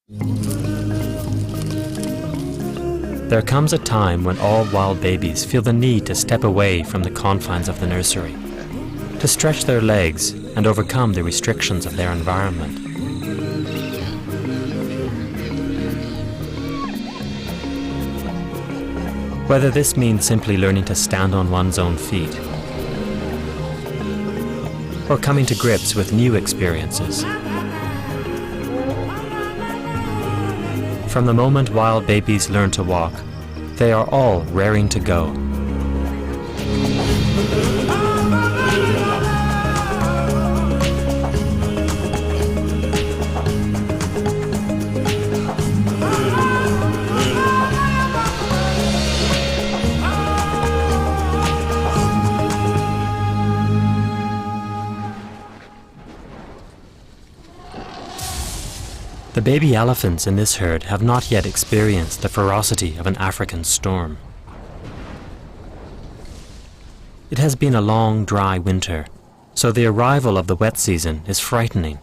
There comes a time when all wild babies feel the need to step away from the confines of the nursery, to stretch their legs and overcome the restrictions of their environment. Whether this means simply learning to stand on one's own feet, or coming to grips with new experiences. From the moment wild babies learn to walk, they are all raring to go. The baby elephants in this herd have not yet experienced the ferocity of an African storm. It has been a long, dry winter, so the arrival of the wet season is frightening